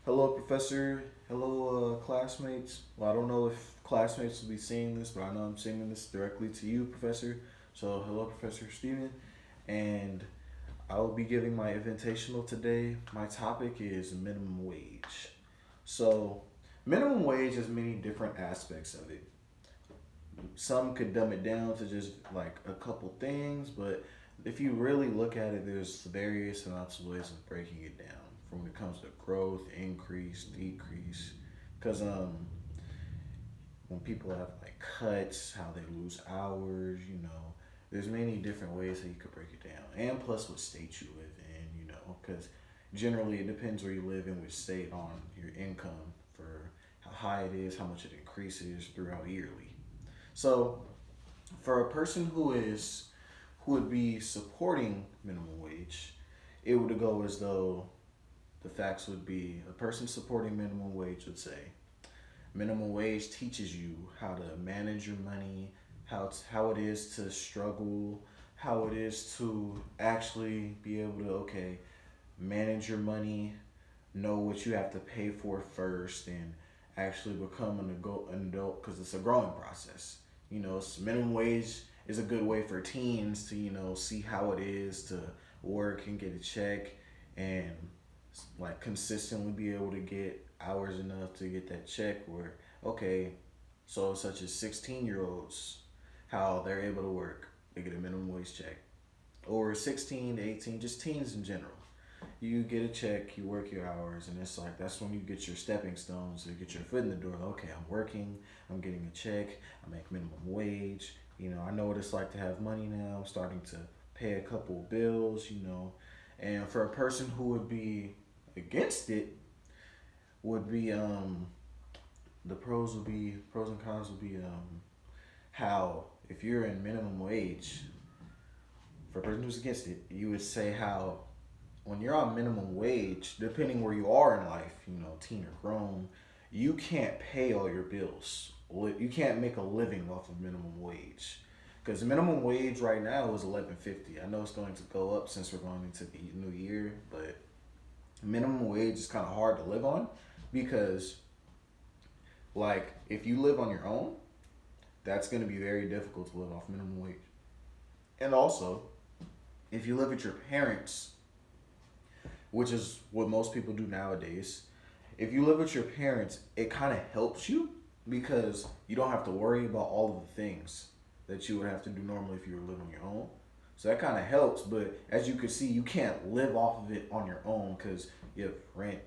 Hello, Professor. Hello, classmates. Well, I don't know if classmates will be seeing this, but I know I'm sending this directly to you, Professor. So, hello, Professor Steven. And I will be giving my invitational today. My topic is minimum wage. So, minimum wage has many different aspects of it. Some could dumb it down to just like a couple things, but if you really look at it, there's various amounts of ways of breaking it down from when it comes to growth, increase, decrease. Because when people have like cuts, how they lose hours, there's many different ways that you could break it down. And plus what state you live in, because generally it depends where you live in which state on your income for how high it is, how much it increases throughout yearly. So for a person who would be supporting minimum wage, it would go as though the facts would be a person supporting minimum wage would say minimum wage teaches you how to manage your money, how it is to struggle, how it is to actually be able to manage your money, know what you have to pay for first, and actually become an adult because it's a growing process. Minimum wage is a good way for teens to see how it is to work and get a check and like consistently be able to get hours enough to get that check where okay, so such as 16-year-olds, how they're able to work, they get a minimum wage check, or 16 to 18, just teens in general. You get a check, you work your hours, and it's like that's when you get your stepping stones to get your foot in the door. Okay, I'm working, I'm getting a check, I make minimum wage. I know what it's like to have money now. I'm starting to pay a couple of bills. And for a person who would be against it, would be pros and cons would be how if you're in minimum wage, for a person who's against it, you would say how when you're on minimum wage, depending where you are in life, teen or grown, you can't pay all your bills. You can't make a living off of minimum wage. Because the minimum wage right now is 11.50. I know it's going to go up since we're going into the new year, but minimum wage is kind of hard to live on because, like, if you live on your own, that's going to be very difficult to live off minimum wage. And also, if you live with your parents, which is what most people do nowadays. If you live with your parents, it kind of helps you because you don't have to worry about all of the things that you would have to do normally if you were living on your own. So that kind of helps, but as you can see, you can't live off of it on your own because you have rent,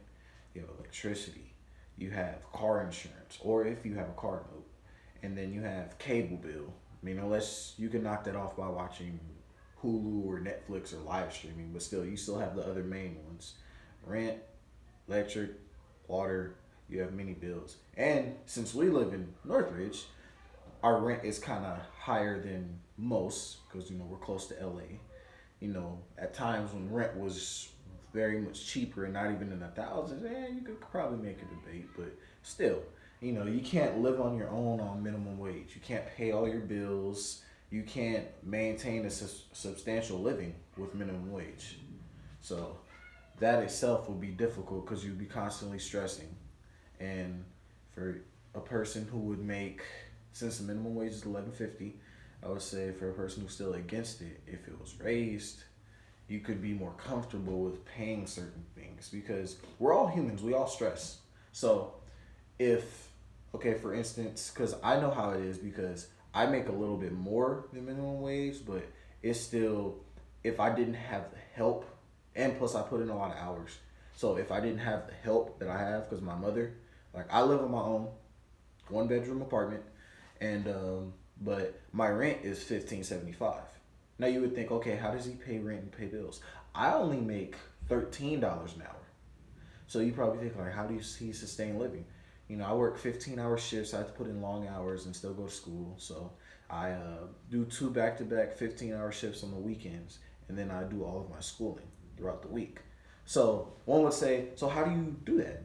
you have electricity, you have car insurance, or if you have a car note, and then you have cable bill. I mean, unless you can knock that off by watching Hulu or Netflix or live streaming, but still, you still have the other main ones: rent, electric, water. You have many bills, and since we live in Northridge, our rent is kind of higher than most because we're close to LA. At times when rent was very much cheaper and not even in the thousands, you could probably make a debate, but still, you can't live on your own on minimum wage. You can't pay all your bills. You can't maintain a substantial living with minimum wage. So that itself would be difficult because you'd be constantly stressing. And for a person who would make, since the minimum wage is 11.50, I would say for a person who's still against it, if it was raised, you could be more comfortable with paying certain things because we're all humans. We all stress. So if okay, for instance, because I know how it is because I make a little bit more than minimum wage, but it's still if I didn't have the help, and plus I put in a lot of hours. So if I didn't have the help that I have, because my mother, like I live on my own, 1 bedroom apartment, and but my rent is 15.75. Now you would think, okay, how does he pay rent and pay bills? I only make $13 an hour. So you probably think like, how do you he sustain living? I work 15-hour shifts. I have to put in long hours and still go to school. So I do two back-to-back 15-hour shifts on the weekends, and then I do all of my schooling throughout the week. So one would say, so how do you do that?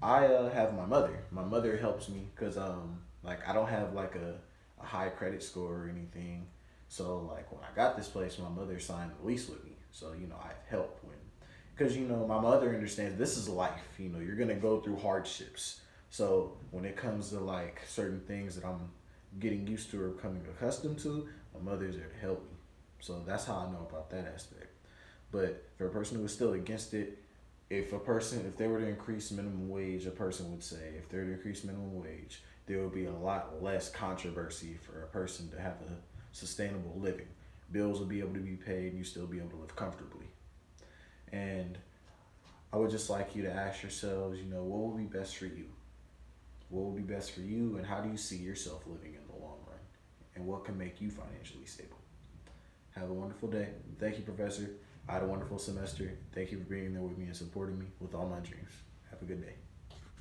I have my mother. My mother helps me because like I don't have like a high credit score or anything. So like when I got this place, my mother signed a lease with me. So I have help when it because my mother understands this is life. You're gonna go through hardships. So when it comes to like certain things that I'm getting used to or becoming accustomed to, my mother's there to help me. So that's how I know about that aspect. But for a person who is still against it, if they were to increase minimum wage, a person would say if they were to increase minimum wage, there would be a lot less controversy for a person to have a sustainable living. Bills would be able to be paid, and you still be able to live comfortably. And I would just like you to ask yourselves, what would be best for you? What would be best for you, and how do you see yourself living in the long run? And what can make you financially stable? Have a wonderful day. Thank you, Professor. I had a wonderful semester. Thank you for being there with me and supporting me with all my dreams. Have a good day.